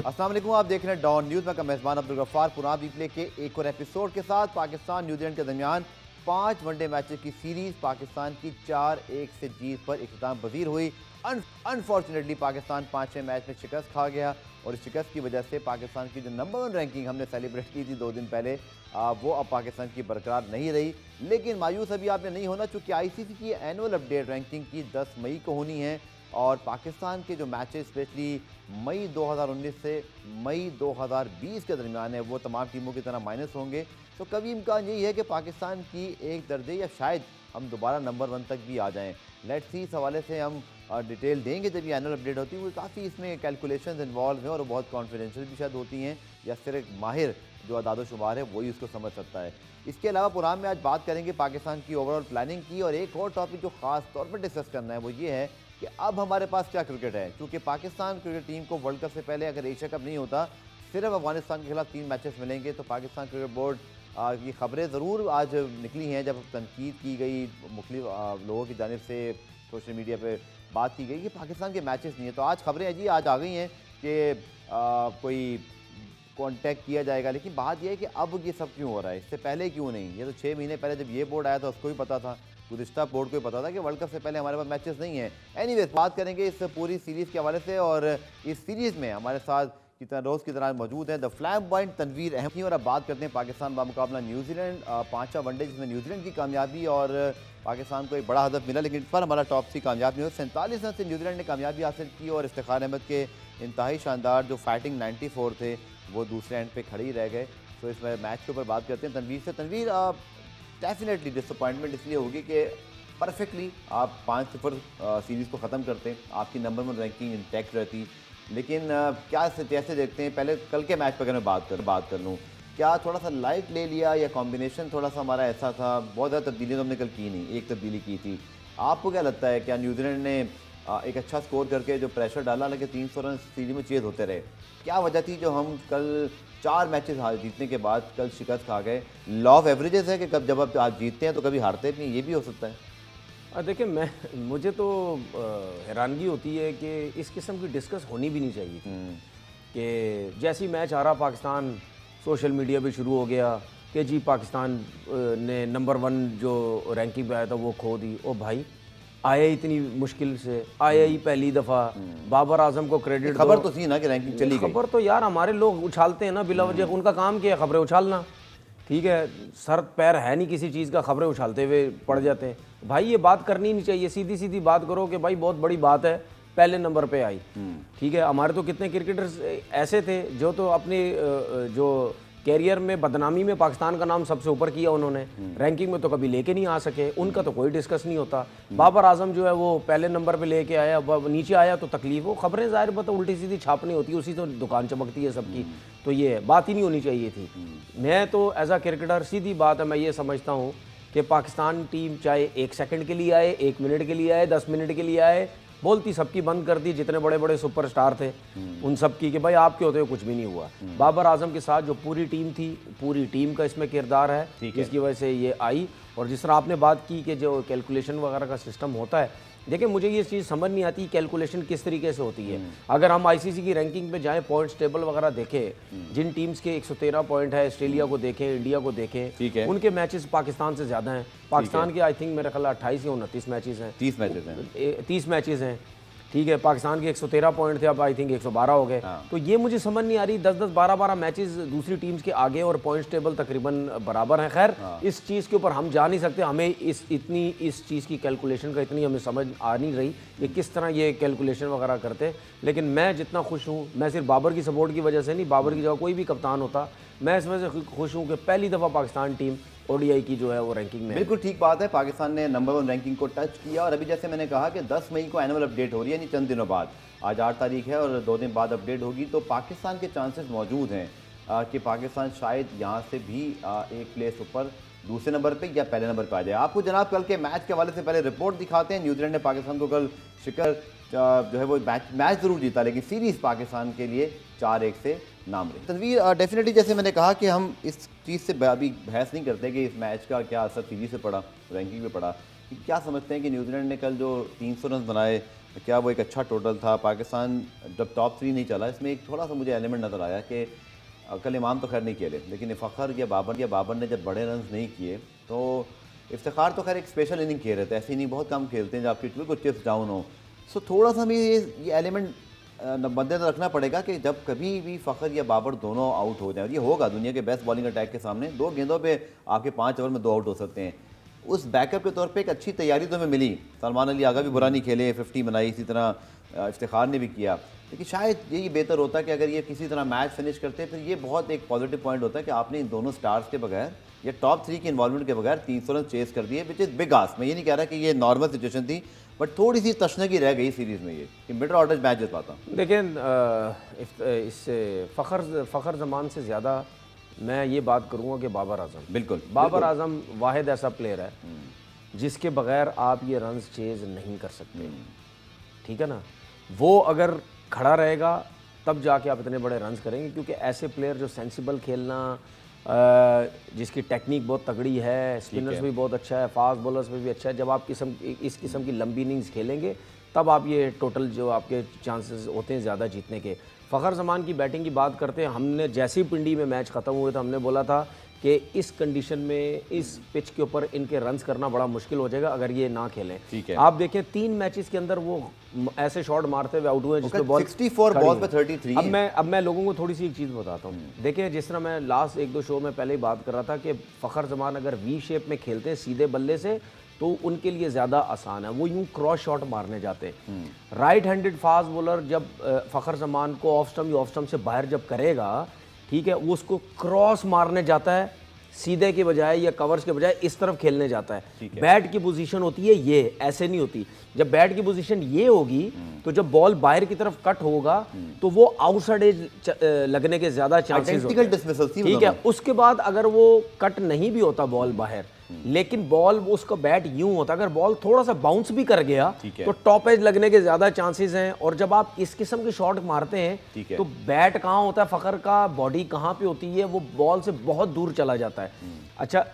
अस्सलाम वालेकुम, आप देख रहे हैं डॉन न्यूज़। मैं मेज़बान अब्दुल गफ्फार पुराना रिप्ले के एक और एपिसोड के साथ पाकिस्तान न्यूजीलैंड के दरमियान 5 वनडे मैचेस की सीरीज़ पाकिस्तान की 4-1 से जीत पर इख्तिताम पजीर हुई। अनफॉर्चुनेटली पाकिस्तान 5वें मैच में शिकस्त खा गया और इस शिकस्त की वजह से पाकिस्तान की जो नंबर 1 रैंकिंग हमने सेलिब्रेट की थी 2 दिन पहले, वो अब पाकिस्तान की बरकरार नहीं रही। लेकिन मायूस अभी आपने नहीं होना, चूँकि ICC की एनुअल अपडेट रैंकिंग की 10 मई को होनी है और पाकिस्तान के जो मैचेस स्पेशली मई 2019 से मई 2020 के दरमियान है वो तमाम टीमों की तरह माइनस होंगे। तो कभी इम्कान यही है कि पाकिस्तान की एक दर्जे या शायद हम दोबारा नंबर 1 तक भी आ जाएं। लेट्स सी, इस हवाले से हम डिटेल देंगे जब ये एनुअल अपडेट होती है। वो काफ़ी इसमें कैलकुलेशंस इन्वॉल्व हैं और बहुत कॉन्फिडेंशियल भी शायद होती हैं, या सिर्फ माहिर जो अदाद शुमार है वही उसको समझ सकता है। इसके अलावा पुरान में आज बात करेंगे पाकिस्तान की ओवरऑल प्लानिंग की, और एक और टॉपिक जो ख़ास तौर पर डिस्कस करना है वो ये है कि अब हमारे पास क्या क्रिकेट है। क्योंकि पाकिस्तान क्रिकेट टीम को वर्ल्ड कप से पहले अगर एशिया कप नहीं होता, सिर्फ अफगानिस्तान के खिलाफ 3 मैचेस मिलेंगे, तो पाकिस्तान क्रिकेट बोर्ड की खबरें ज़रूर आज निकली हैं जब तनकीद की गई मुख्तलिफ लोगों की जानिब से, सोशल मीडिया पे बात की गई कि पाकिस्तान के मैचेस नहीं है। तो आज खबरें जी आज आ गई हैं कि कोई कांटेक्ट किया जाएगा। लेकिन बात यह है कि अब ये सब क्यों हो रहा है, इससे पहले क्यों नहीं? ये तो 6 महीने पहले जब ये बोर्ड आया था उसको भी पता था, गुज़िश्ता बोर्ड को भी पता था कि वर्ल्ड कप से पहले हमारे पास मैचेस नहीं है। एनीवेज, बात करेंगे इस पूरी सीरीज़ के हवाले से, और इस सीरीज़ में हमारे साथ रोज़ की तरह मौजूद है द फ्लैम्बॉयंट तनवीर अहमद। और अब बात करते हैं पाकिस्तान बामुकाबला न्यूजीलैंड, 5वां वनडे जिसमें न्यूजीलैंड की कामयाबी और पाकिस्तान को एक बड़ा हदफ मिला, लेकिन इस पर हमारा टॉप 3 कामयाब नहीं हुआ। 47 रन से न्यूजीलैंड ने कामयाबी हासिल की और इफ्तिखार अहमद के इंतहाई शानदार जो फाइटिंग 94 थे वो दूसरे एंड पे खड़े ही रह गए। तो इस मैच के ऊपर बात करते हैं तनवीर से। तनवीर, डेफिनेटली डिसअपॉइंटमेंट इसलिए होगी कि परफेक्टली आप 5-0 सीरीज़ को ख़त्म करते, आपकी नंबर 1 रैंकिंग इंटैक्ट रहती। लेकिन क्या कैसे देखते हैं, पहले कल के मैच पर अगर मैं बात कर लूँ, क्या थोड़ा सा लाइट ले लिया या कॉम्बिनेशन थोड़ा सा हमारा ऐसा था? बहुत ज़्यादा तब्दीली तो हमने कल की नहीं, एक तब्दीली की थी। आपको क्या लगता है, क्या न्यूजीलैंड ने एक अच्छा स्कोर करके जो प्रेशर डाला, लेकिन 300 रन सीरीज में चेज़ होते रहे, क्या वजह थी जो हम कल 4 मैचेस हार जीतने के बाद कल शिकस्त खा गए? लॉ ऑफ एवरेजेस है कि कब जब आप जीतते हैं तो कभी हारते भी, ये भी हो सकता है। देखिए, मुझे तो हैरानगी होती है कि इस किस्म की डिस्कस होनी भी नहीं चाहिए थी कि जैसे ही मैच आ रहा पाकिस्तान सोशल मीडिया पे शुरू हो गया कि जी पाकिस्तान ने नंबर 1 जो रैंकिंग पे आया था वो खो दी। ओ भाई, आया इतनी मुश्किल से, आया ही पहली दफ़ा। बाबर आजम को क्रेडिट, खबर तो थी ना कि रैंकिंग चली गई। खबर तो यार हमारे लोग उछालते हैं ना बिला वजह, उनका काम क्या है खबरें उछालना, ठीक है, सर पैर है नहीं किसी चीज़ का, खबरें उछालते हुए पड़ जाते हैं। भाई ये बात करनी नहीं चाहिए, सीधी सीधी बात करो कि भाई बहुत बड़ी बात है, पहले नंबर पे आई। ठीक है, हमारे तो कितने क्रिकेटर्स ऐसे थे जो तो अपने जो कैरियर में बदनामी में पाकिस्तान का नाम सबसे ऊपर किया उन्होंने, रैंकिंग में तो कभी लेके नहीं आ सके, उनका तो कोई डिस्कस नहीं होता। बाबर आजम जो है वो पहले नंबर पे लेके आया, अब नीचे आया तो तकलीफ हो। खबरें ज़ाहिर बात उल्टी सीधी छापनी होती है, उसी तो दुकान चमकती है सबकी, तो ये बात ही नहीं होनी चाहिए थी। मैं तो एज आ क्रिकेटर सीधी बात है, मैं ये समझता हूँ कि पाकिस्तान टीम चाहे 1 सेकंड के लिए आए, 1 मिनट के लिए आए, 10 मिनट के लिए आए, बोलती सबकी बंद कर दी। जितने बड़े बड़े सुपरस्टार थे उन सब की कि भाई आपके होते हुए कुछ भी नहीं हुआ। बाबर आजम के साथ जो पूरी टीम थी, पूरी टीम का इसमें किरदार है, जिसकी वजह से ये आई। और जिस तरह आपने बात की कि जो कैलकुलेशन वगैरह का सिस्टम होता है, देखिए मुझे ये चीज़ समझ नहीं आती कैलकुलेशन किस तरीके से होती है। अगर हम ICC की रैंकिंग पे जाएं, पॉइंट्स टेबल वगैरह देखें, जिन टीम्स के 113 पॉइंट है, ऑस्ट्रेलिया को देखें, इंडिया को देखें, उनके मैचेस पाकिस्तान से ज़्यादा हैं। पाकिस्तान के आई थिंक मेरा ख्याल 28 या 29 मैचेस हैं, 30 मैचेस हैं, ठीक है। पाकिस्तान के 113 पॉइंट थे, अब आई थिंक 112 हो गए। तो ये मुझे समझ नहीं आ रही, 10-10, 12-12 मैचेस दूसरी टीम्स के आगे और पॉइंट्स टेबल तकरीबन बराबर हैं। खैर, इस चीज़ के ऊपर हम जा नहीं सकते, हमें इस चीज़ की कैलकुलेशन का इतनी हमें समझ आ नहीं रही कि किस तरह ये कैलकुलेशन वगैरह करते। लेकिन मैं जितना खुश हूँ, मैं सिर्फ बाबर की सपोर्ट की वजह से नहीं, बाबर की जगह कोई भी कप्तान होता, मैं इस वजह से खुश हूँ कि पहली दफ़ा पाकिस्तान टीम ODI की जो है वो रैंकिंग में। बिल्कुल ठीक बात है, पाकिस्तान ने नंबर 1 रैंकिंग को टच किया। और अभी जैसे मैंने कहा कि 10 मई को एनुअल अपडेट हो रही है, यानी चंद दिनों बाद, आज 8 तारीख है और 2 दिन बाद अपडेट होगी। तो पाकिस्तान के चांसेस मौजूद हैं कि पाकिस्तान शायद यहाँ से भी एक प्लेस ऊपर दूसरे नंबर पे या पहले नंबर पे आ जाए। आपको जनाब कल के मैच के हवाले से पहले रिपोर्ट दिखाते हैं। न्यूजीलैंड ने पाकिस्तान को कल शिकस्त जो है वो मैच ज़रूर जीता, लेकिन सीरीज़ पाकिस्तान के लिए 4-1 से नाम रही। तनवीर, डेफिनेटली जैसे मैंने कहा कि हम इस चीज़ से अभी बहस नहीं करते कि इस मैच का क्या असर सीरीज़ से पड़ा, रैंकिंग पे पड़ा, कि क्या समझते हैं कि न्यूजीलैंड ने कल जो 300 रन बनाए, क्या वो एक अच्छा टोटल था? पाकिस्तान जब टॉप 3 नहीं चला, इसमें एक थोड़ा सा मुझे एलिमेंट नज़र आया कि कल इमाम तो खैर नहीं खेले, लेकिन फ़खर या बाबर ने जब बड़े रन नहीं किए तो इफ्तिखार तो खैर एक स्पेशल इनिंग खेल रहे थे, ऐसे नहीं बहुत कम खेलते हैं जब आपकी बिल्कुल चिप्स डाउन हो। सो थोड़ा सा हमें ये एलिमेंट मद्देनजर रखना पड़ेगा कि जब कभी भी फ़खर या बाबर दोनों आउट हो जाए, ये होगा दुनिया के बेस्ट बॉलिंग अटैक के सामने, 2 गेंदों पे आपके 5 ओवर में 2 आउट हो सकते हैं। उस बैकअप के तौर पे एक अच्छी तैयारी तो हमें मिली। सलमान अली आगा भी बुरा नहीं खेले, 50 बनाई, इसी तरह इफ्तिखार ने भी किया, लेकिन शायद यही बेहतर होता कि अगर ये किसी तरह मैच फिनिश करते, फिर ये बहुत एक पॉजिटिव पॉइंट होता है कि आपने इन दोनों स्टार्स के बगैर या टॉप 3 की इन्वॉल्वमेंट के बगैर 300 रन चेस कर दिए, विच इज़ बिग आस्क। मैं ये नहीं कह रहा कि ये नॉर्मल सिचुएशन थी, बट थोड़ी सी तशनगी रह गई सीरीज़ में ये कि मिडल ऑर्डर मैच जीत पाता। देखिए इससे फ़खर ज़मान से ज़्यादा मैं ये बात करूँगा कि बाबर आज़म, बिल्कुल बाबर आज़म वाहिद ऐसा प्लेयर है जिसके बगैर आप ये रन्स चेज़ नहीं कर सकते, ठीक है ना। वो अगर खड़ा रहेगा तब जाके आप इतने बड़े रन्स करेंगे, क्योंकि ऐसे प्लेयर जो सेंसिबल खेलना, जिसकी टेक्निक बहुत तगड़ी है, स्पिनर्स भी बहुत अच्छा है, फास्ट बॉलर्स में भी अच्छा है, जब आप इस किस्म की लंबी इनिंग्स खेलेंगे तब आप ये टोटल जो आपके चांसेस होते हैं ज़्यादा जीतने के। फ़खर ज़मान की बैटिंग की बात करते हैं, हमने जैसे ही पिंडी में मैच ख़त्म हुए तो हमने बोला था कि इस कंडीशन में, इस पिच के ऊपर इनके रन्स करना बड़ा मुश्किल हो जाएगा अगर ये ना खेलें। ठीक है। आप देखें 3 मैचेस के अंदर वो ऐसे शॉट मारते हुए आउट हुए जिसमें बॉल 64 बॉल पे 33 अब मैं लोगों को थोड़ी सी एक चीज़ बताता हूँ। देखिए जिस तरह मैं लास्ट 1-2 शो में पहले ही बात कर रहा था कि फ़खर ज़मान अगर वी शेप में खेलते हैं सीधे बल्ले से तो उनके लिए ज़्यादा आसान है, वो यूं क्रॉस शॉट मारने जाते हैं। राइट हैंडेड फास्ट बॉलर जब फ़खर ज़मान को ऑफ स्टम्प या ऑफ स्टम्प से बाहर जब करेगा, ठीक है, वो उसको क्रॉस मारने जाता है सीधे के बजाय या कवर्स के बजाय इस तरफ खेलने जाता है। बैट की पोजीशन होती है ये, ऐसे नहीं होती। जब बैट की पोजीशन ये होगी तो जब बॉल बाहर की तरफ कट होगा तो वो आउटसाइड एज लगने के ज़्यादा चांसेस होते हैं, ठीक है। उसके बाद अगर वो कट नहीं भी होता बॉल बाहर, लेकिन बॉल उसका बैट यूं होता, अगर बॉल थोड़ा सा बाउंस भी कर गया तो टॉप एज लगने के ज्यादा चांसेस हैं। और जब आप इस किस्म के शॉट मारते हैं तो बैट कहाँ होता है, फ़खर का बॉडी कहाँ पे होती है, वो बॉल से बहुत दूर चला जाता है। अच्छा,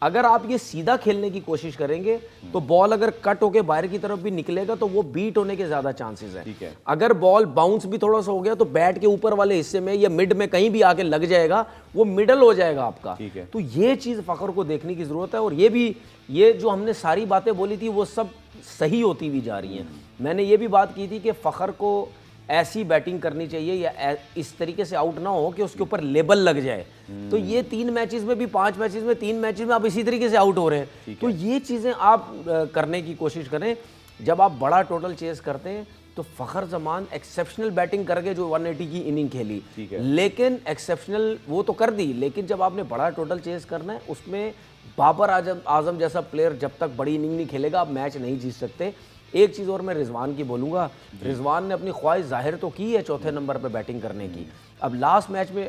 अगर आप ये सीधा खेलने की कोशिश करेंगे तो बॉल अगर कट होके बाहर की तरफ भी निकलेगा तो वो बीट होने के ज्यादा चांसेस हैं। अगर बॉल बाउंस भी थोड़ा सा हो गया तो बैट के ऊपर वाले हिस्से में या मिड में कहीं भी आके लग जाएगा, वो मिडल हो जाएगा आपका। तो ये चीज फ़खर को देखने की जरूरत है। और ये जो हमने सारी बातें बोली थी वो सब सही होती हुई जा रही हैं। मैंने ये भी बात की थी कि फ़खर को ऐसी बैटिंग करनी चाहिए या इस तरीके से आउट ना हो कि उसके ऊपर लेबल लग जाए। तो ये 3 मैचेस में भी, 5 मैचेस में, 3 मैचेस में आप इसी तरीके से आउट हो रहे हैं। तो ये चीज़ें आप करने की कोशिश करें। जब आप बड़ा टोटल चेस करते हैं तो फ़खर ज़मान एक्सेप्शनल बैटिंग करके जो 180 की इनिंग खेली, लेकिन एक्सेप्शनल वो तो कर दी, लेकिन जब आपने बड़ा टोटल चेस करना है उसमें बाबर आजम जैसा प्लेयर जब तक बड़ी इनिंग नहीं खेलेगा आप मैच नहीं जीत सकते। एक चीज़ और मैं रिजवान की बोलूँगा, रिजवान ने अपनी ख्वाहिश जाहिर तो की है चौथे नंबर पे बैटिंग करने की। अब लास्ट मैच में,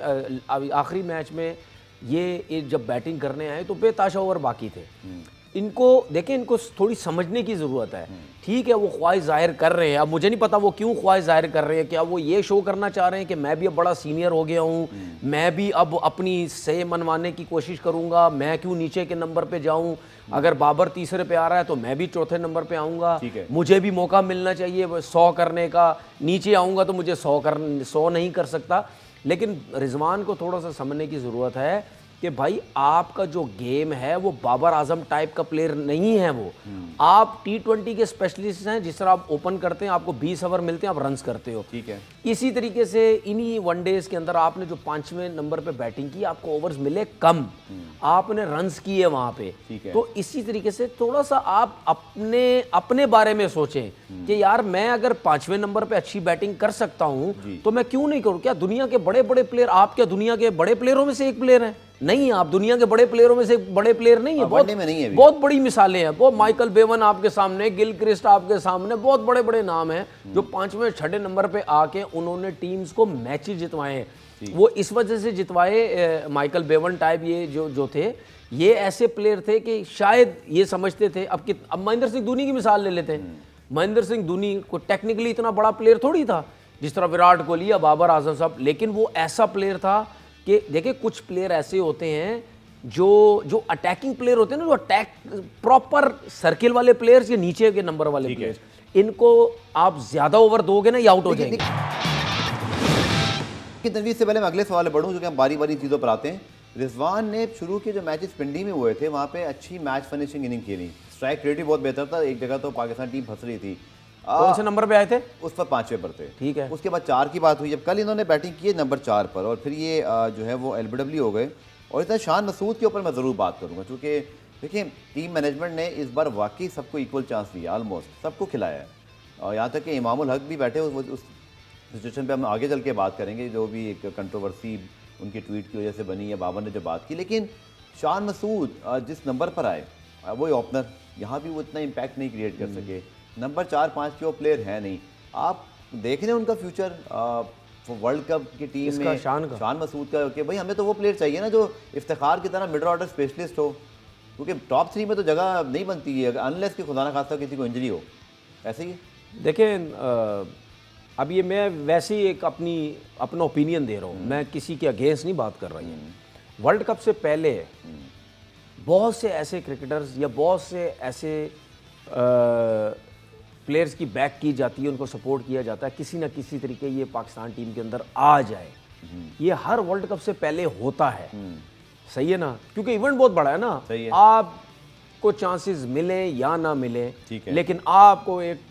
आखिरी मैच में ये जब बैटिंग करने आए तो बेताशा ओवर बाकी थे। इनको देखें, इनको थोड़ी समझने की ज़रूरत है। ठीक है, वो ख्वाहिश जाहिर कर रहे हैं, अब मुझे नहीं पता वो क्यों ख्वाहिश जाहिर कर रहे हैं। क्या वो ये शो करना चाह रहे हैं कि मैं भी अब बड़ा सीनियर हो गया हूँ, मैं भी अब अपनी से मनवाने की कोशिश करूँगा, मैं क्यों नीचे के नंबर पे जाऊँ, अगर बाबर तीसरे पे आ रहा है तो मैं भी चौथे नंबर पे आऊँगा, मुझे भी मौका मिलना चाहिए 100 करने का, नीचे आऊँगा तो मुझे 100 नहीं कर सकता। लेकिन रिजवान को थोड़ा सा समझने की ज़रूरत है कि भाई आपका जो गेम है वो बाबर आजम टाइप का प्लेयर नहीं है। वो आप T20 के स्पेशलिस्ट हैं। जिस तरह आप ओपन करते हैं आपको 20 ओवर मिलते हैं, आप रन्स करते हो, ठीक है। इसी तरीके से इन्हीं वनडेज के अंदर आपने जो 5वें नंबर पे बैटिंग की, आपको ओवर्स मिले कम, आपने रन्स किए वहां पे। तो इसी तरीके से थोड़ा सा आप अपने बारे में सोचें कि यार मैं अगर 5वें नंबर पे अच्छी बैटिंग कर सकता हूं तो मैं क्यों नहीं करूं। क्या दुनिया के बड़े बड़े प्लेयर, आप क्या दुनिया के बड़े प्लेयरों में से एक प्लेयर हैं? नहीं, आप दुनिया के बड़े प्लेयरों में से बड़े प्लेयर नहीं है। बहुत बड़ी मिसालें हैं, बहुत माइकल बेवन आपके सामने, गिल क्रिस्ट आपके सामने, बहुत बड़े बड़े नाम हैं जो 5वें 6ठे नंबर पे आके उन्होंने टीम्स को मैचेस जितवाए हैं। वो इस वजह से जितवाए, माइकल बेवन टाइप ये जो थे, ये ऐसे प्लेयर थे कि शायद ये समझते थे। अब महेंद्र सिंह धोनी की मिसाल ले लेते हैं। महेंद्र सिंह धोनी को टेक्निकली इतना बड़ा प्लेयर थोड़ी था जिस तरह विराट कोहली या बाबर आजम साहब, लेकिन वो ऐसा प्लेयर था कि देखिए कुछ प्लेयर ऐसे होते हैं जो अटैकिंग प्लेयर होते हैं ना, जो अटैक प्रॉपर सर्किल वाले प्लेयर्स या नीचे के नंबर वाले प्लेयर्स, इनको आप ज्यादा ओवर दोगे ना, ये आउट हो जाएंगे। कि तनवीर से पहले मैं अगले सवाल बढ़ूं, जो कि हम बारी बारी चीज़ों पर आते हैं। रिजवान ने शुरू के जो मैचेस पिंडी में हुए थे, वहाँ पे अच्छी मैच फिनिशिंग इनिंग खेली, स्ट्राइक रेट भी बहुत बेहतर था। एक जगह तो पाकिस्तान टीम फंस रही थी। कौन से नंबर पे आए थे? उस पर 5वें पर थे। ठीक है। उसके बाद 4 की बात हुई, जब कल इन्होंने बैटिंग की है नंबर 4 पर, और फिर ये जो है वो LBW हो गए। और इतना शान मसूद के ऊपर मैं ज़रूर बात करूँगा, क्योंकि देखिए टीम मैनेजमेंट ने इस बार वाकई सबको इक्वल चांस दिया, ऑलमोस्ट सबको खिलाया है। और यहाँ तक कि इमामुल हक भी बैठे उस सिचुएशन पे हम आगे चल के बात करेंगे, जो भी एक कंट्रोवर्सी उनकी ट्वीट की वजह से बनी है, बाबर ने जो बात की। लेकिन शान मसूद जिस नंबर पर आए, वो ओपनर, यहाँ भी वो इतना इम्पैक्ट नहीं क्रिएट कर सके। नंबर 4-5 के वो प्लेयर है नहीं। आप देख रहे हैं उनका फ्यूचर वर्ल्ड कप की टीम में शान मसूद का, कि भाई हमें तो वो प्लेयर चाहिए ना जो इफ्तिखार की तरह मिडल ऑर्डर स्पेशलिस्ट हो, क्योंकि टॉप 3 में तो जगह नहीं बनती है अनलेस कि खुदा ना खास्ता किसी को इंजरी हो। ऐसे ही देखें, अब ये मैं वैसे ही एक अपना ओपिनियन दे रहा हूँ, मैं किसी के अगेंस्ट नहीं बात कर रही हूँ। वर्ल्ड कप से पहले बहुत से ऐसे क्रिकेटर्स या बहुत से ऐसे प्लेयर्स की बैक की जाती है, उनको सपोर्ट किया जाता है, किसी ना किसी तरीके ये पाकिस्तान टीम के अंदर आ जाए। ये हर वर्ल्ड कप से पहले होता है, सही है ना, क्योंकि इवेंट बहुत बड़ा है ना। आपको चांसेस मिले या ना मिले, लेकिन आपको एक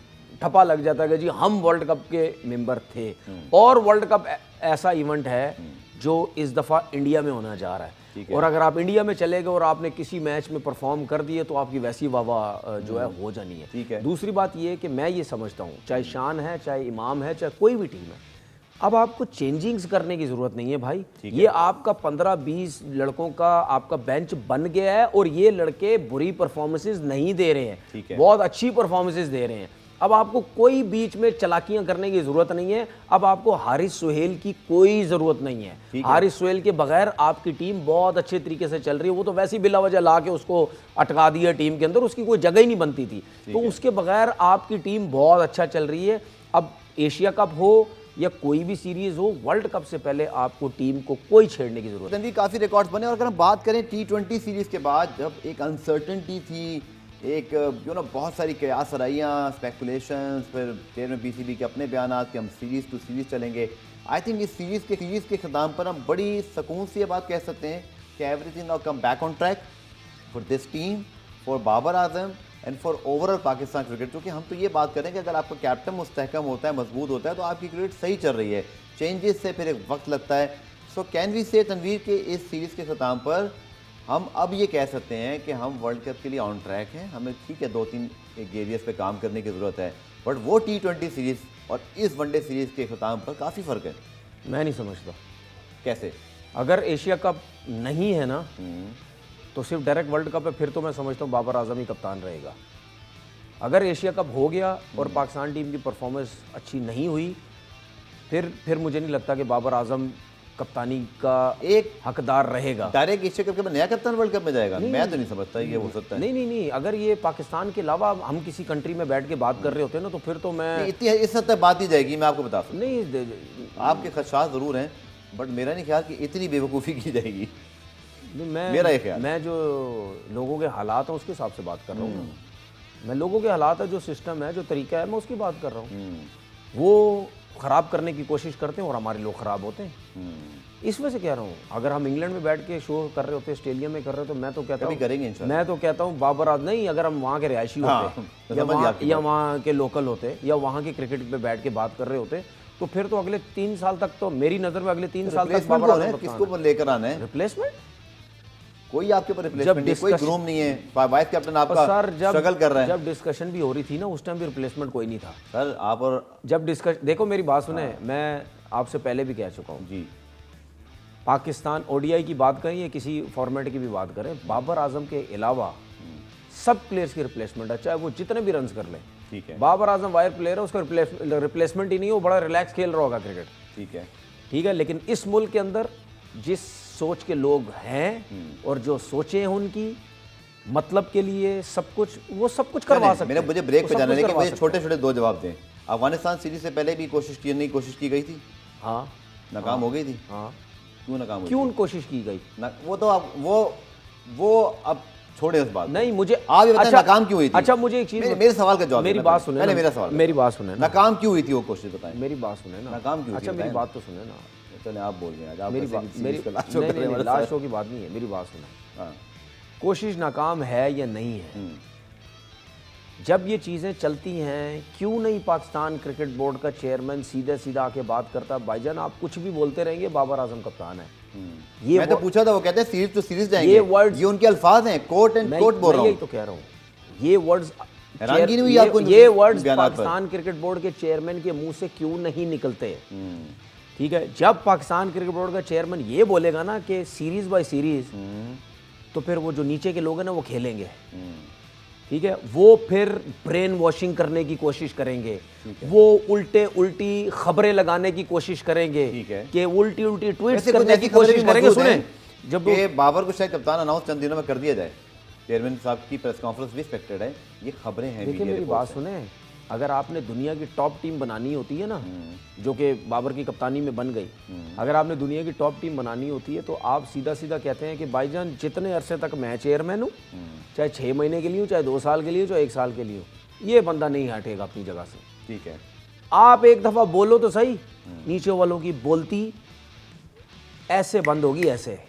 ठप्पा लग जाता है कि जी हम वर्ल्ड कप के मेंबर थे। और वर्ल्ड कप ऐसा इवेंट है जो इस दफ़ा इंडिया में होना जा रहा है, और अगर आप इंडिया में चले गए और आपने किसी मैच में परफॉर्म कर दिए तो आपकी वैसी वाह जो है हो जानी है। दूसरी बात ये है कि मैं ये समझता हूँ, चाहे शान है, चाहे इमाम है, चाहे कोई भी टीम है, अब आपको चेंजिंग्स करने की ज़रूरत नहीं है भाई। ये आपका 15-20 लड़कों का आपका बेंच बन गया है, और ये लड़के बुरी परफॉर्मेंसेज नहीं दे रहे हैं, बहुत अच्छी परफॉर्मेंसेज दे रहे हैं। अब आपको कोई बीच में चलाकियां करने की ज़रूरत नहीं है। अब आपको हारिस सुहेल की कोई ज़रूरत नहीं है। हारिस सुहेल के बगैर आपकी टीम बहुत अच्छे तरीके से चल रही है। वो तो वैसे ही बिला वजह ला के उसको अटका दिया टीम के अंदर, उसकी कोई जगह ही नहीं बनती थी। तो उसके बगैर आपकी टीम बहुत अच्छा चल रही है। अब एशिया कप हो या कोई भी सीरीज़ हो, वर्ल्ड कप से पहले आपको टीम को कोई छेड़ने की ज़रूरत नहीं। काफ़ी रिकॉर्ड्स बने। और अगर हम बात करें T20 सीरीज़ के बाद, जब एक अनसर्टनटी थी, एक जो ना बहुत सारी कयास रहियाँ, स्पेकुलेशंस, फिर चेयरमैन PCB के अपने बयान कि हम सीरीज़ टू सीरीज़ चलेंगे। आई थिंक इस सीरीज़ के ख़िताम पर हम बड़ी सुकून से ये बात कह सकते हैं कि everything now come back on track for this team, for Babar Azam and for overall Pakistan cricket. क्योंकि हम तो ये बात करें कि अगर आपका कैप्टन मुस्तहकम होता है, मजबूत होता है, तो आपकी क्रिकेट सही चल रही है। चेंजेस से फिर एक वक्त लगता है। सो कैन वी से तनवीर के इस सीरीज़ के ख़िताम पर हम अब ये कह सकते हैं कि हम वर्ल्ड कप के लिए ऑन ट्रैक हैं। हमें ठीक है 2-3 एरियाज पे काम करने की ज़रूरत है, बट वो T20 सीरीज़ और इस वनडे सीरीज़ के ख़िताम पर काफ़ी फ़र्क है। मैं नहीं समझता। कैसे? अगर एशिया कप नहीं है ना, तो सिर्फ डायरेक्ट वर्ल्ड कप है, फिर तो मैं समझता हूँ बाबर आजम ही कप्तान रहेगा। अगर एशिया कप हो गया और पाकिस्तान टीम की परफॉर्मेंस अच्छी नहीं हुई, फिर मुझे नहीं लगता कि बाबर आजम कप्तानी का एक हकदार रहेगा। डायरेक्ट एशिया कप के बाद नया कप्तान वर्ल्ड कप में जाएगा? मैं तो नहीं समझता ये हो सकता है। नहीं, अगर ये पाकिस्तान के अलावा हम किसी कंट्री में बैठ के बात कर रहे होते हैं ना, तो फिर तो मैं इतनी इस हद तक बात ही जाएगी। मैं आपको बता सकता नहीं, आपके खदशात ज़रूर हैं, बट मेरा नहीं ख्याल कि इतनी बेवकूफ़ी की जाएगी। मेरा ये ख्याल, मैं जो लोगों के हालात हैं उसके हिसाब से बात कर रहा हूँ। मैं लोगों के हालात है, जो सिस्टम है, जो तरीका है, मैं उसकी बात कर रहा हूँ। वो ख़राब करने की कोशिश करते हैं और हमारे लोग ख़राब होते हैं। इस वजह से कह रहा हूँ, अगर हम इंग्लैंड में बैठ के शो कर रहे होते, स्टेडियम में कर रहे हो, तो मैं तो कहता हूँ, मैं तो कहता हूँ बाबर आजम नहीं, अगर हम वहाँ के रिहायशी होते या वहाँ के लोकल होते या वहाँ के क्रिकेट पे बैठ के बात कर रहे होते, तो फिर तो अगले 3 साल तक, तो मेरी नज़र में अगले 3 साल तक बाबर आजम किसको लेकर आना है? रिप्लेसमेंट कोई आपके ऊपर रिप्लेसमेंट नहीं, कोई ग्रूम नहीं है। वाइस कैप्टन आपका स्ट्रगल कर रहा है। जब डिस्कशन भी हो रही थी ना, उस टाइम भी रिप्लेसमेंट कोई नहीं था सर। आप और जब डिस्कशन, देखो मेरी बात सुने, मैं आपसे पहले भी कह चुका हूँ जी, पाकिस्तान ODI की बात करें या किसी फॉर्मेट की भी बात करें, बाबर आजम के अलावा सब प्लेयर्स की रिप्लेसमेंट है, चाहे वो जितने भी रन कर ले। ठीक है, बाबर आजम वायर प्लेयर है, उसका रिप्लेसमेंट ही नहीं है, वो बड़ा रिलैक्स खेल रहा होगा क्रिकेट। ठीक है, लेकिन इस मुल्क के अंदर जिस सोच के लोग हैं और जो सोचे हैं उनकी मतलब के लिए सब कुछ, वो सब कुछ करवा सकते हैं। मुझे ब्रेक पे जाना है, लेकिन मुझे छोटे-छोटे 2 जवाब दें। अफगानिस्तान सीरीज से पहले भी कोशिश की गई थी। हाँ, नाकाम हो गई थी। हाँ, क्यों नाकाम हुई? क्यों कोशिश की गई? वो तो वो वो अब छोड़े उस बात को। नहीं मुझे आप ये बताएं नाकाम क्यों हुई थी? अच्छा मुझे एक चीज मेरे सवाल का जवाब मेरी देना बात पहले। सुने पहले ना, मेरा सवाल मेरी बात सुने ना, नाकाम क्यों हुई थी वो कोशिश बताएं। मेरी बात सुने ना, नाकाम क्यों हुई अच्छा थी, मेरी बताएं बात तो सुने ना, चले आप बोल रहे हैं आज आप मेरी वैसे बात भी मेरी सीरीज का लास्ट शो कर रहे हैं नहीं, हमारे लास्ट साथ। शो की बात नहीं है, मेरी बात सुना। हाँ। कोशिश नाकाम है या नहीं है, जब ये चीज़ें चलती हैं क्यों नहीं पाकिस्तान क्रिकेट बोर्ड का चेयरमैन सीधे सीधा आके बात करता, भाईजान आप कुछ भी बोलते रहेंगे, बाबर आजम कप्तान है। ये मैं तो पूछा था, वो कहते हैं सीरीज तो सीरीज जाएंगे। ये वर्ड्स ये उनके अल्फाज हैं, कोट एंड कोट बोल रहा यही हूँ। तो कह रहा हूँ, ये वर्ड्स हैरानगी नहीं हुई आपको ये वर्ड्स बयानात पर? पाकिस्तान क्रिकेट बोर्ड के चेयरमैन के मुंह से क्यों नहीं निकलते? ठीक है, जब पाकिस्तान क्रिकेट बोर्ड का चेयरमैन ये बोलेगा ना कि सीरीज बाय सीरीज, तो फिर वो जो नीचे के लोग हैं ना वो खेलेंगे। ठीक है, वो फिर ब्रेन वॉशिंग करने की कोशिश करेंगे, वो उल्टी खबरें लगाने की कोशिश करेंगे, ठीक है। कि उल्टी ट्वीट्स वैसे कुछ करने ऐसी की खबरें कोशिश भी करेंगे। मौजूद सुने, हैं जब कि बाबर को शायद कप्तान अनाउंस चंद दिनों में कर दिया जाए, चेयरमैन साहब की प्रेस कॉन्फ्रेंस भी एक्सपेक्टेड है। ये खबरें हैं, देखिए मीडिया मेरी रिपोर्ट्स बात सुने, अगर आपने दुनिया की टॉप टीम बनानी होती है ना, जो कि बाबर की कप्तानी में बन गई, अगर आपने दुनिया की टॉप टीम बनानी होती है तो आप सीधा सीधा कहते हैं कि भाईजान जितने अरसे तक मैं चेयरमैन हूँ, चाहे 6 महीने के लिए हूँ, चाहे 2 साल के लिए हूँ, चाहे 1 साल के लिए हूँ, ये बंदा नहीं हटेगा अपनी जगह से। ठीक है, आप एक दफ़ा बोलो तो सही, नीचे वालों की बोलती ऐसे बंद होगी, ऐसे।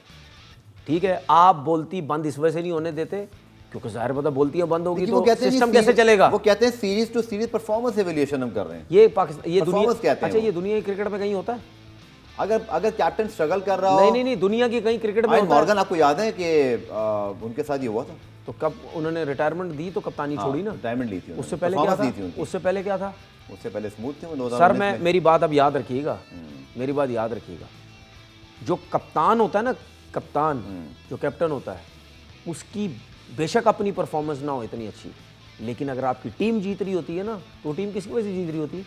ठीक है, आप बोलती बंद इस वजह से नहीं होने देते क्योंकि जाहिर पता बोलतियां बंद होगी तो सिस्टम कैसे चलेगा? वो कहते हैं series to series performance evaluation हम कर रहे हैं। ये पाकिस्तान, ये दुनिया, Performance कहते हैं अच्छा वो। ये दुनिया की क्रिकेट में कहीं होता है? अगर कैप्टन स्ट्रगल कर रहा हो, नहीं, दुनिया की कहीं क्रिकेट में आयन होता है? मॉर्गन आपको याद है कि उनके साथ ये हुआ था, तो कब उन्होंने रिटायरमेंट दी तो कप्तानी छोड़ी ना। डायमंड ली थी उन्होंने, उससे पहले क्या performance था? दी थी उनकी। उससे पहले क्या था? उससे पहले स्मूथ थे वो 2019 सर में। मेरी बात अब याद रखिएगा, मेरी बात याद रखिएगा, जो कप्तान होता है ना, कप्तान जो कैप्टन होता है, उसकी बेशक अपनी परफॉर्मेंस ना हो इतनी अच्छी, लेकिन अगर आपकी टीम जीत रही होती है ना, तो टीम किसकी वजह से जीत रही होती है?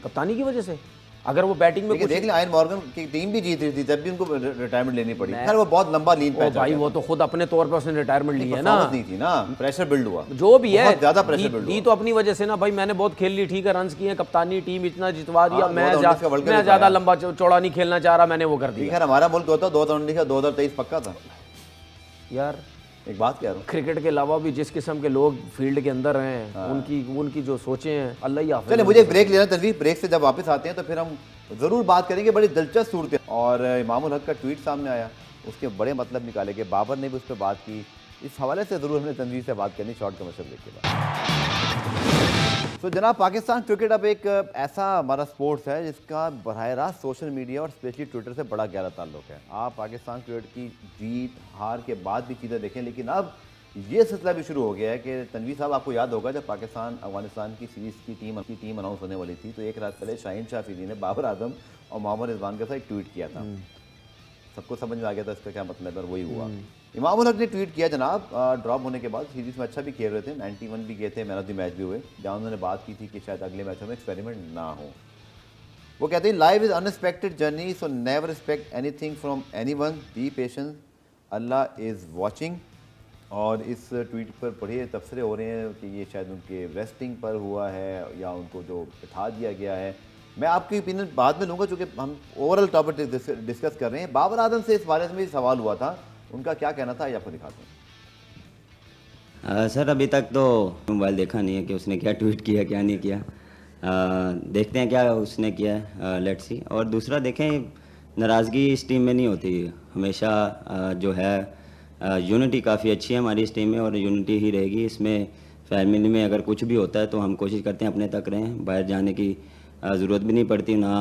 कप्तानी की वजह से। अगर वो बैटिंग में लेकिन कुछ, देख ले आयन मॉर्गन की टीम भी जीत रही थी, तब भी उनको रिटायरमेंट लेनी पड़ी। खैर वो बहुत लंबा लीन ओ पैच भाई वो तो खुद अपने तौर पर उसने रिटायरमेंट ली है ना, नहीं थी ना, प्रेशर बिल्ड हुआ, जो भी है, बहुत ज्यादा प्रेशर बिल्ड दी हुआ। तो अपनी वजह से ना भाई, मैंने बहुत खेल ली, ठीक है, रन्स किए, कप्तानी टीम इतना जितवा दिया, हाँ, मैं 2019 का वर्ल्ड कप मैं ज्यादा लंबा चौड़ा नहीं खेलना चाह रहा, मैंने वो कर दिया। खैर हमारा मुल्क होता 2019 का 2023 पक्का था। यार एक बात कह रहा हूँ, क्रिकेट के अलावा भी जिस किस्म के लोग फील्ड के अंदर हैं, उनकी जो सोचें हैं, अल्लाह ही हाफ़िज़। चलिए मुझे एक ब्रेक लेना है तनवीर, ब्रेक से जब वापस आते हैं तो फिर हम ज़रूर बात करेंगे बड़ी दिलचस्प सूरत। और इमामुल हक का ट्वीट सामने आया, उसके बड़े मतलब निकाले गए, बाबर ने भी उस पर बात की, इस हवाले से ज़रूर हमने तनवीर से बात करनी शॉर्ट कमर्शियल ब्रेक के बाद। तो जनाब, पाकिस्तान क्रिकेट अब एक ऐसा हमारा स्पोर्ट्स है जिसका बराह रास्त सोशल मीडिया और स्पेशली ट्विटर से बड़ा गहरा ताल्लुक है। आप पाकिस्तान क्रिकेट की जीत हार के बाद भी चीज़ें देखें, लेकिन अब ये सिलसिला भी शुरू हो गया है कि तनवीर साहब आपको याद होगा जब पाकिस्तान अफगानिस्तान की सीरीज़ की टीम अनाउंस होने वाली थी, तो एक रात पहले शाहीन शाह अफरीदी ने बाबर आजम और मोहम्मद रिजवान के साथ एक ट्वीट किया था। सबको समझ में आ गया था इसका क्या मतलब है, और वही हुआ। इमामुल हक ने ट्वीट किया जनाब, ड्रॉप होने के बाद सीरीज़ में अच्छा भी खेल रहे थे, 91 भी गए थे, मैन ऑफ द मैच भी हुए, जहाँ उन्होंने बात की थी कि शायद अगले मैचों में एक्सपेरिमेंट ना हो। वो कहते हैं life is unexpected journey, so never expect anything from anyone, B patience, Allah is watching. और इस ट्वीट पर बड़े तबसरे हो रहे हैं कि ये शायद उनके रेस्टिंग पर हुआ है या उनको जो बिठा दिया गया है। मैं आपकी ओपिनियन बाद में लूँगा, चूँकि हम ओवरऑल टॉपिक डिस्कस कर रहे हैं। बाबर आजम से इस बारे में भी सवाल हुआ था, उनका क्या कहना था, ये आपको दिखाते हैं। सर अभी तक तो मोबाइल देखा नहीं है कि उसने क्या ट्वीट किया क्या नहीं किया, देखते हैं क्या उसने किया है, लेट्स सी। और दूसरा देखें, नाराज़गी इस टीम में नहीं होती, हमेशा जो है यूनिटी काफ़ी अच्छी है हमारी इस टीम में और यूनिटी ही रहेगी। इसमें फैमिली में अगर कुछ भी होता है तो हम कोशिश करते हैं अपने तक रहें, बाहर जाने की ज़रूरत भी नहीं पड़ती, ना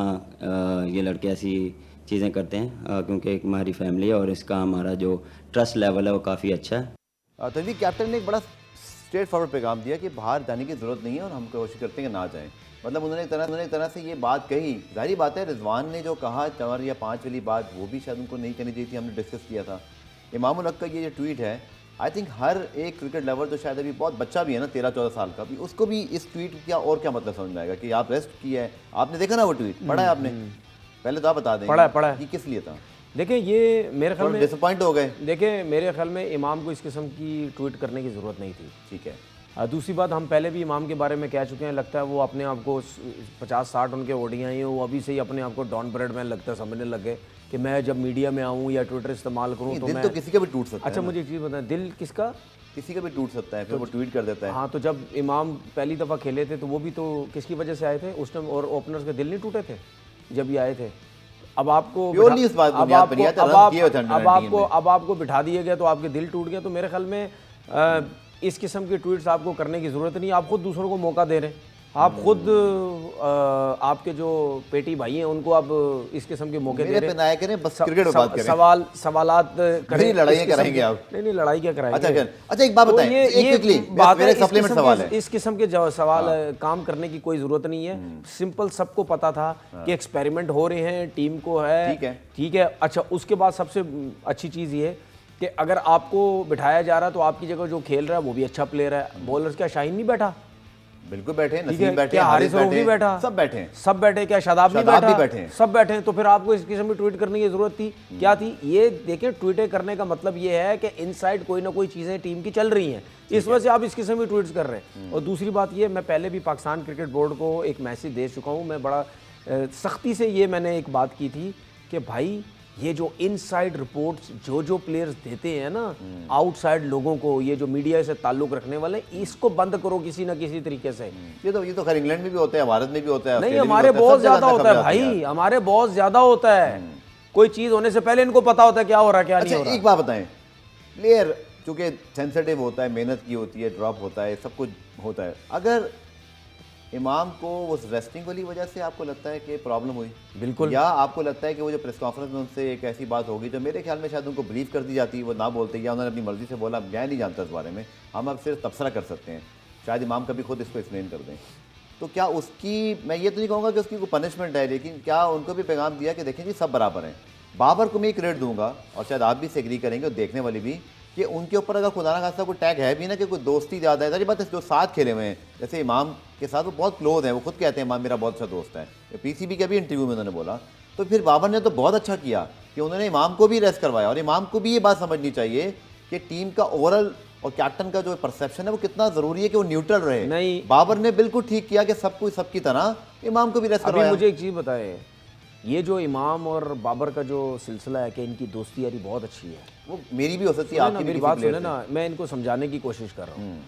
ये लड़के ऐसी चीज़ें करते हैं, क्योंकि हमारी फैमिली है और इसका हमारा जो ट्रस्ट लेवल है वो काफ़ी अच्छा है। तनवीर, कैप्टन ने एक बड़ा स्ट्रेट फॉरवर्ड पैगाम दिया कि बाहर जाने की ज़रूरत नहीं है और हम कोशिश करते हैं कि ना जाएं। मतलब उन्होंने एक तरह से ये बात कही। जाहिर बात है, रिजवान ने जो कहा 4 या 5 वाली बात, वो भी शायद उनको नहीं करनी चाहिए थी, हमने डिस्कस किया था। इमामुल हक का ये जो ट्वीट है, आई थिंक हर एक क्रिकेट लवर जो शायद अभी बहुत बच्चा भी है ना, 13-14 साल का भी, उसको भी इस ट्वीट क्या और क्या मतलब समझ में आएगा कि आप रेस्ट किया है। आपने देखा ना वो ट्वीट, पढ़ा है आपने? पहले तो आप बता दें पढ़ा है कि किस लिए था। देखें, ये मेरे ख्याल में डिसअपॉइंट हो गए। देखें, मेरे ख्याल में इमाम को इस किस्म की ट्वीट करने की ज़रूरत नहीं थी। ठीक है, दूसरी बात, हम पहले भी इमाम के बारे में कह चुके हैं, लगता है वो अपने आप को 50-60 उनके ओडियाई हैं, वो अभी से ही अपने आप को डॉन ब्रेडमैन लगता है समझने लग गए कि मैं जब मीडिया में आऊँ या ट्विटर इस्तेमाल करूँ तो दिल मैं तो किसी का भी टूट सकता है। अच्छा मुझे एक चीज़ बताएं, दिल किसका? किसी का भी टूट सकता है, फिर वो ट्वीट कर देता है। हाँ, तो जब इमाम पहली दफ़ा खेले थे तो वो भी तो किसकी वजह से आए थे उस टाइम, और ओपनर्स के दिल नहीं टूटे थे जब ये आए थे? अब आपको प्योरली इस बात बुनियाद पर याद रन किए होते हैं अब आपको बिठा दिया गया तो आपके दिल टूट गया। तो मेरे ख्याल में इस किस्म के ट्वीट्स आपको करने की ज़रूरत नहीं। आप खुद दूसरों को मौका दे रहे हैं, आप खुद आपके जो पेटी भाई हैं उनको आप इस किस्म के मौके दे रहे हैं। ना करें, बस क्रिकेट पे बात करें। सवालात करें, लड़ाइयाँ कराएंगे आप? नहीं, लड़ाई क्या कराएंगे। अच्छा एक बात बताएं, ये बात है, सप्लीमेंट सवाल है। इस किस्म के सवाल काम करने की कोई जरूरत नहीं है। सिंपल, सबको पता था कि एक्सपेरिमेंट हो रहे हैं, टीम को है, ठीक है। अच्छा, उसके बाद सबसे अच्छी चीज़ ये कि अगर आपको बिठाया जा रहा है तो आपकी जगह जो खेल रहा है वो भी अच्छा प्लेयर है। बॉलर्स, क्या शाहीन नहीं बैठा? बिल्कुल बैठे, नसीम बैठे, क्या हारिस रऊफ नहीं बैठा? सब बैठे, सब बैठे। क्या शादाब नहीं बैठा? सब बैठे। तो फिर आपको इस किस्म की ट्वीट करने की जरूरत थी क्या थी? ये देखिए, ट्वीट करने का मतलब ये है कि इनसाइड कोई ना कोई चीजें टीम की चल रही हैं, इस वजह से आप इस किस्म की ट्वीट्स कर रहे हैं। और दूसरी बात ये, मैं पहले भी पाकिस्तान क्रिकेट बोर्ड को एक मैसेज दे चुका हूँ। मैं बड़ा सख्ती से ये मैंने एक बात की थी कि भाई ये जो इनसाइड रिपोर्ट्स जो प्लेयर्स देते हैं ना आउटसाइड लोगों को, ये जो मीडिया से ताल्लुक रखने वाले, इसको बंद करो किसी ना किसी तरीके से। ये तो खैर इंग्लैंड में भी होता है, भारत में भी होता है। नहीं, हमारे बहुत ज्यादा होता है भाई, हमारे बहुत ज्यादा होता है। कोई चीज होने से पहले इनको पता होता है क्या हो रहा है क्या नहीं हो रहा। एक बात बताएं, प्लेयर चूंकि सेंसिटिव होता है, मेहनत की होती है, ड्रॉप होता है, सब कुछ होता है, अगर इमाम को उस रेस्टिंग वाली वजह से आपको लगता है कि प्रॉब्लम हुई? बिल्कुल। या आपको लगता है कि वो जो प्रेस कॉन्फ्रेंस में उनसे एक ऐसी बात होगी जो मेरे ख्याल में शायद उनको ब्रीफ कर दी जाती, वो ना बोलते, या उन्होंने अपनी मर्जी से बोला, मैं नहीं जानता इस बारे में, हम अब सिर्फ तबसरा कर सकते हैं, शायद इमाम कभी खुद इसको एक्सप्लेन कर दें। तो क्या उसकी, मैं ये तो नहीं कहूँगा कि उसकी कोई पनिशमेंट है, लेकिन क्या उनको भी पैगाम दिया कि देखें जी सब बराबर हैं? बाबर को मैं एक क्रेडिट दूंगा, और शायद आप भी से एग्री करेंगे और देखने वाली भी, कि उनके ऊपर अगर खुदा ना खास्ता कोई टैग है भी ना कि कोई दोस्ती ज़्यादा है, सारी बात जो साथ खेले हुए हैं, जैसे इमाम के साथ वो बहुत क्लोज हैं, वो खुद कहते हैं इमाम मेरा बहुत अच्छा दोस्त है, पीसीबी के भी इंटरव्यू में उन्होंने बोला। तो फिर बाबर ने तो बहुत अच्छा किया कि उन्होंने इमाम को भी रेस्ट करवाया, और इमाम को भी ये बात समझनी चाहिए कि टीम का ओवरऑल और कैप्टन का जो परसेप्शन है वो कितना ज़रूरी है कि वो न्यूट्रल रहे। नहीं, बाबर ने बिल्कुल ठीक किया कि सबकी तरह इमाम को भी रेस्ट करवाया। मुझे एक चीज़ बताए, ये जो इमाम और बाबर का जो सिलसिला है कि इनकी दोस्ती यारी बहुत अच्छी है, वो मेरी भी हो सकती है, आपकी मेरी बात सुने ना, मैं इनको समझाने की कोशिश कर रहा हूँ।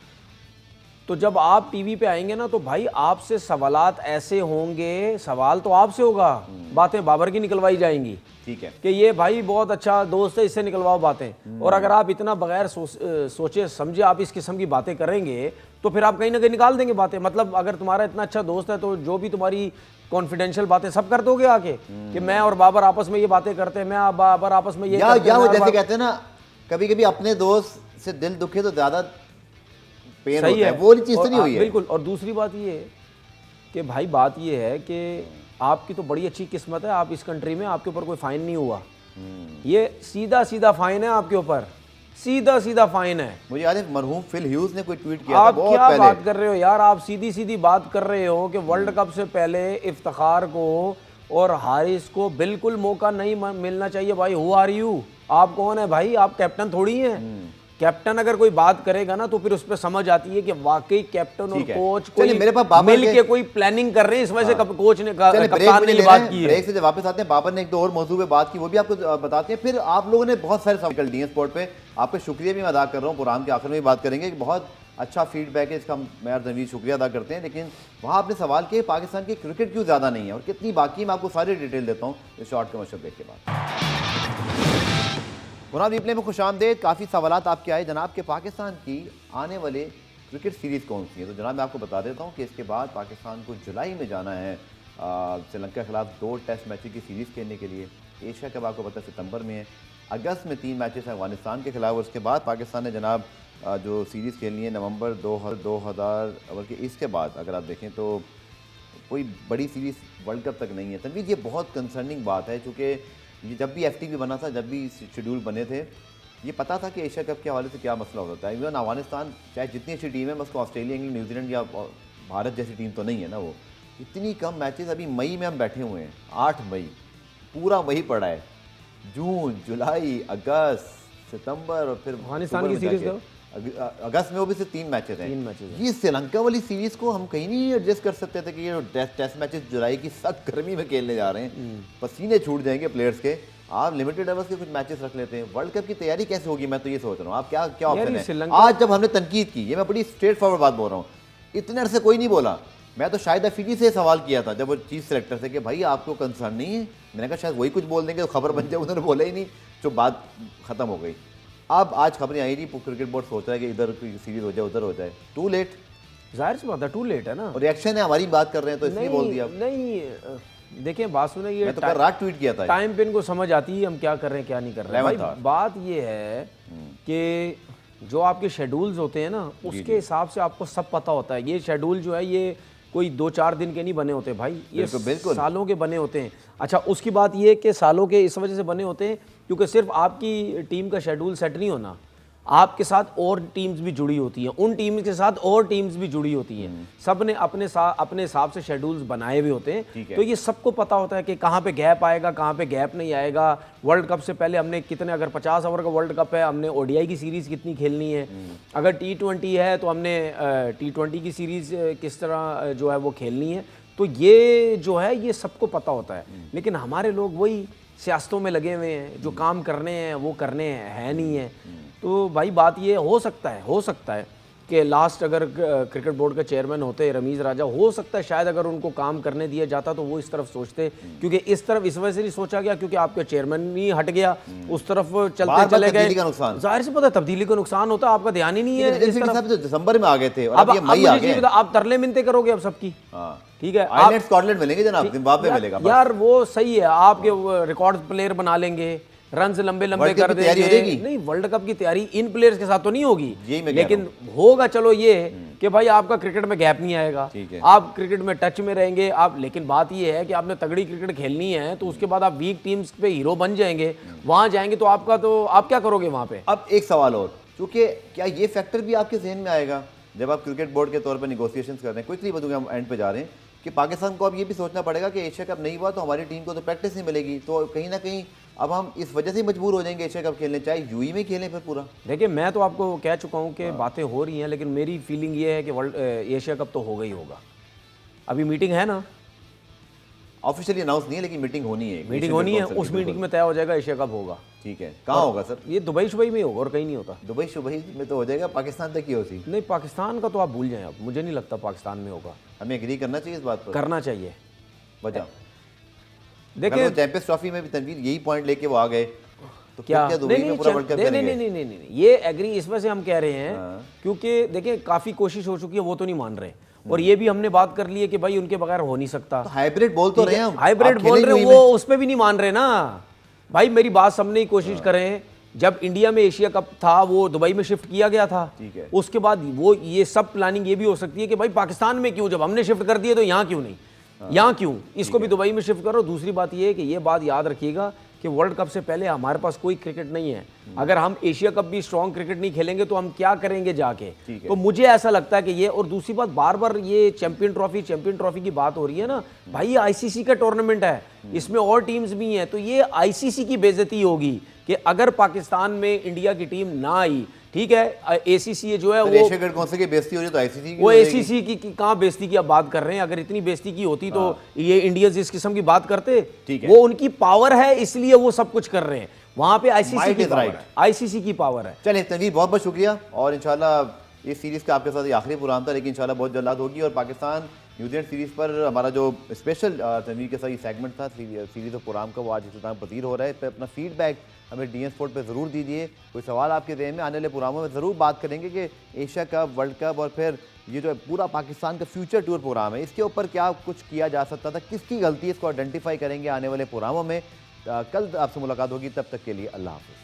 तो जब आप टीवी पे आएंगे ना तो भाई आपसे सवालात ऐसे होंगे, सवाल तो आपसे होगा, बातें बाबर की निकलवाई जाएंगी, ठीक है, कि ये भाई बहुत अच्छा दोस्त है, इससे निकलवाओ बातें। और अगर आप इतना बगैर सोचे समझे आप इस किस्म की बातें करेंगे तो फिर आप कहीं ना कहीं निकाल देंगे बातें। मतलब अगर तुम्हारा इतना अच्छा दोस्त है तो जो भी तुम्हारी कॉन्फिडेंशियल बातें सब कर दोगे आके, कि मैं और बाबर आपस में ये बातें करते हैं, मैं बाबर आपस में ये या वो जैसे कहते हैं ना, कभी कभी अपने दोस्त से दिल दुखे तो ज्यादा पेन होता है, वो चीज तो नहीं हुई है। बिल्कुल। और दूसरी बात ये कि भाई बात ये है कि आपकी तो बड़ी अच्छी किस्मत है, आप इस कंट्री में आपके ऊपर कोई फाइन नहीं हुआ। ये सीधा फाइन है आपके ऊपर, सीधा फाइन है। मुझे याद है मरहूम फिल ह्यूज ने कोई ट्वीट किया आप था बहुत क्या पहले। बात कर रहे हो यार, आप सीधी बात कर रहे हो कि वर्ल्ड कप से पहले इफ्तिखार को और हारिस को बिल्कुल मौका नहीं मिलना चाहिए। भाई हु आर यू? आप कौन है भाई? आप कैप्टन थोड़ी हैं। कैप्टन अगर कोई बात करेगा ना तो फिर उस पर समझ आती है कि वाकई कैप्टन और कोच कोई मिल के कोई प्लानिंग कर रहे हैं, इस वजह से कोच ने कप्तान ने बात की है। ब्रेक से जब वापस आते हैं, बाबर ने एक दो और मौजू पे बात की, वो भी आपको बताते हैं। फिर आप लोगों ने बहुत सारे सवाल दिए स्पोर्ट पे, आपका शुक्रिया भी मैं अदा कर रहा हूँ। प्रोग्राम के आखिर में भी बात करेंगे, बहुत अच्छा फीडबैक है, इसका मैं और तनवीर शुक्रिया अदा करते हैं। लेकिन वहाँ आपने सवाल किया पाकिस्तान की क्रिकेट क्यों ज़्यादा नहीं है और कितनी बाकी, मैं आपको सारी डिटेल देता हूँ इस शॉर्ट कमर्शियल ब्रेक के बाद। गुनाह रिप्ले में खुशामदेद। काफ़ी सवालात आपके आए जनाब के पाकिस्तान की आने वाले क्रिकेट सीरीज़ कौन सी है। तो जनाब मैं आपको बता देता हूँ कि इसके बाद पाकिस्तान को जुलाई में जाना है श्रीलंका के खिलाफ 2 टेस्ट मैचेस की सीरीज़ खेलने के लिए। एशिया कप आपको पता है सितंबर में है, अगस्त में 3 मैचेस हैं अफगानिस्तान के खिलाफ। उसके बाद पाकिस्तान ने जनाब जो सीरीज़ खेलनी है नवंबर 2000 बल्कि इसके बाद अगर आप देखें तो कोई बड़ी सीरीज़ वर्ल्ड कप तक नहीं है। तनवीर ये बहुत कंसर्निंग बात है, चूँकि ये जब भी FTP बना था, जब भी शेड्यूल बने थे, ये पता था कि एशिया कप के हवाले से क्या मसला हो सकता है। इवन अफगानिस्तान चाहे जितनी अच्छी टीम है, बस ऑस्ट्रेलिया, इंग्लैंड, न्यूजीलैंड या भारत जैसी टीम तो नहीं है ना, वो इतनी कम मैचेस। अभी मई में हम बैठे हुए हैं, 8 मई, पूरा मई पड़ा है, जून, जुलाई, अगस्त, सितंबर और फिर अफगानिस्तान की सीरीज अगस्त में वो भी सिर्फ 3 मैचेस हैं। 3 मैचेस हैं। ये श्रीलंका वाली सीरीज को हम कहीं नहीं एडजस्ट कर सकते थे कि ये टेस्ट मैचेस जुलाई की सख्त गर्मी में खेलने जा रहे हैं, पसीने छूट जाएंगे प्लेयर्स के, आप लिमिटेड ओवर्स के कुछ मैचेस रख लेते हैं। वर्ल्ड कप की तैयारी कैसे होगी, मैं तो ये सोच रहा हूँ। आप क्या क्या ऑप्शन है? आज जब हमने तनकीद की, ये मैं बड़ी स्ट्रेट फॉरवर्ड बात बोल रहा हूँ, इतने अरसे कोई नहीं बोला। मैं तो शायद अफरीदी से सवाल किया था जब वो चीफ सेलेक्टर से कि भाई आपको कंसर्न नहीं है, मैंने कहा शायद वही कुछ बोल देंगे तो खबर बन जाए, उन्होंने बोला ही नहीं, जो बात खत्म हो गई। अब आज खबरें आई थी, क्रिकेट बोर्ड सोच रहा है कि इधर कोई सीरीज हो जाए, उधर हो जाए। टू लेट, जाहिर सी बात है, टू लेट है ना। और रिएक्शन है हमारी बात कर रहे हैं तो इसलिए बोल दिया। नहीं देखिए, बात सुने, ये मैं तो रात ट्वीट किया था, टाइम पे इनको समझ आती है हम क्या कर रहे हैं क्या नहीं कर रहे हैं। भाई बात ये है कि जो आपके शेड्यूल्स होते हैं ना, उसके हिसाब से आपको सब पता होता है। ये शेड्यूल जो है ये कोई 2-4 दिन के नहीं बने होते भाई, ये बिल्कुल सालों के बने होते हैं। अच्छा, उसकी बात ये है कि सालों के इस वजह से बने होते हैं क्योंकि सिर्फ आपकी टीम का शेड्यूल सेट नहीं होना, आपके साथ और टीम्स भी जुड़ी होती हैं, उन टीम्स के साथ और टीम्स भी जुड़ी होती हैं। सब ने अपने हिसाब से शेड्यूल्स बनाए हुए होते हैं, तो ये सबको पता होता है कि कहाँ पे गैप आएगा, कहाँ पे गैप नहीं आएगा। वर्ल्ड कप से पहले हमने कितने, अगर 50 ओवर का वर्ल्ड कप है, हमने ओडीआई की सीरीज़ कितनी खेलनी है, अगर T20 है तो हमने T20 की सीरीज़ किस तरह जो है वो खेलनी है। तो ये जो है ये सबको पता होता है, लेकिन हमारे लोग वही सियासतों में लगे हुए हैं, जो काम करने हैं वो करने है नहीं है। तो भाई बात ये हो सकता है कि लास्ट अगर क्रिकेट बोर्ड के चेयरमैन होते रमीज़ राजा, हो सकता है शायद अगर उनको काम करने दिया जाता तो वो इस तरफ सोचते, क्योंकि इस तरफ इस वजह से नहीं सोचा गया क्योंकि आपका चेयरमैन ही हट गया, उस तरफ चलते चले गए। जाहिर से पता है तब्दीली का नुकसान होता है, आपका ध्यान ही नहीं है। दिसंबर में आ गए थे, अब मई आ गए, आप तरले मिनते करोगे अब सबकी। ठीक है, आयरलैंड स्कॉटलैंड मिलेंगे जनाब, जिम्बाब्वे मिलेगा यार, वो सही है, आपके रिकॉर्ड प्लेयर बना लेंगे, रन लंबे लंबे कर देंगे। नहीं, वर्ल्ड कप की तैयारी इन प्लेयर्स के साथ तो नहीं होगी, लेकिन होगा चलो ये कि भाई आपका क्रिकेट में गैप नहीं आएगा, आप क्रिकेट में टच में रहेंगे आप। लेकिन बात ये है कि आपने तगड़ी क्रिकेट खेलनी है तो उसके बाद आप वीक टीम्स पे हीरो बन जाएंगे, वहां जाएंगे तो आप क्या करोगे वहां पे? अब एक सवाल और, क्योंकि क्या ये फैक्टर भी आपके जहन में आएगा जब आप क्रिकेट बोर्ड के तौर पर निगोशिएशन कर रहे हैं? कुछ नहीं बताऊंगा, हम एंड पे जा रहे हैं कि पाकिस्तान को अब ये भी सोचना पड़ेगा कि एशिया कप नहीं हुआ तो हमारी टीम को तो प्रैक्टिस नहीं मिलेगी, तो कहीं ना कहीं अब हम इस वजह से मजबूर हो जाएंगे एशिया कप खेलने, चाहे यूई में खेलें फिर पूरा। देखिए, मैं तो आपको कह चुका हूँ कि बातें हो रही हैं, लेकिन मेरी फीलिंग ये है कि वर्ल्ड एशिया कप तो होगा ही होगा। अभी मीटिंग है ना, ऑफिशियली अनाउंस नहीं है, लेकिन मीटिंग होनी है, उस मीटिंग में तय हो जाएगा एशिया कप होगा। ठीक है, कहाँ होगा सर? ये दुबई में होगा और कहीं नहीं होता। दुबई में तो हो जाएगा, पाकिस्तान तक ही होती नहीं, पाकिस्तान का तो आप भूल जाएं, अब मुझे नहीं लगता पाकिस्तान में होगा। हमें एग्री करना चाहिए इस बात पर, करना चाहिए। वजह देखिए, चैंपियंस ट्रॉफी में भी तनवीर यही पॉइंट लेके वो आ गए, तो क्या दुबई में पूरा वर्ल्ड कप खेलेंगे? नहीं, ये एग्री इस वजह से हम कह रहे हैं क्योंकि देखिए काफी कोशिश हो चुकी है, वो तो नहीं मान रहे, और ये भी हमने बात कर ली है कि भाई उनके बगैर हो नहीं सकता। तो हाइब्रिड बोल तो रहे हैं हम, हाइब्रिड बोल रहे हैं, वो उस पर भी नहीं मान रहे ना भाई। मेरी बात समझने की कोशिश करें, जब इंडिया में एशिया कप था वो दुबई में शिफ्ट किया गया था, उसके बाद वो ये सब प्लानिंग ये भी हो सकती है कि भाई पाकिस्तान में क्यों, जब हमने शिफ्ट कर दिया तो यहाँ क्यों नहीं, यहाँ क्यों, इसको भी दुबई में शिफ्ट करो। दूसरी बात ये है कि ये बात याद रखिएगा कि वर्ल्ड कप से पहले हमारे पास कोई क्रिकेट नहीं है। अगर हम एशिया कप भी स्ट्रॉन्ग क्रिकेट नहीं खेलेंगे तो हम क्या करेंगे जाके? तो मुझे ऐसा लगता है कि ये, और दूसरी बात, बार बार ये चैंपियन ट्रॉफी की बात हो रही है ना भाई, ये आईसीसी का टूर्नामेंट है, इसमें और टीम्स भी हैं, तो ये आईसीसी की बेइज्जती होगी कि अगर पाकिस्तान में इंडिया की टीम ना आई। ठीक है, एसीसी जो है वो कौन से की बेइज्जती हो रही है, तो आईसीसी की, वो एसीसी की कहाँ बेइज्जती की आप बात कर रहे हैं? अगर इतनी बेइज्जती की होती तो ये इंडियंस इस किस्म की बात करते? वो उनकी पावर है इसलिए वो सब कुछ कर रहे हैं, वहां पे आईसीसी की पावर है, आईसीसी की पावर है। चलिए तनवीर, बहुत बहुत शुक्रिया, और इंशाल्लाह इस सीरीज का आपके साथ ये आखिरी प्रोग्राम था, लेकिन इंशाल्लाह बहुत जल्द होगी। और पाकिस्तान न्यूजीलैंड सीरीज पर हमारा जो स्पेशल तनवीर के साथ सेगमेंट था सीरीज और प्रोग्राम का, वो आज इख्तिताम पजीर हो रहा है। अपना फीडबैक हमें डीएन स्पोर्ट पर ज़रूर दीजिए, कोई सवाल आपके जहन में, आने वाले प्रोग्रामों में ज़रूर बात करेंगे कि एशिया कप, वर्ल्ड कप और फिर ये जो पूरा पाकिस्तान का फ्यूचर टूर प्रोग्राम है, इसके ऊपर क्या कुछ किया जा सकता था, किसकी गलती है, इसको आइडेंटिफाई करेंगे आने वाले प्रोग्रामों में। कल आपसे मुलाकात होगी, तब तक के लिए अल्लाह हाफ़िज़।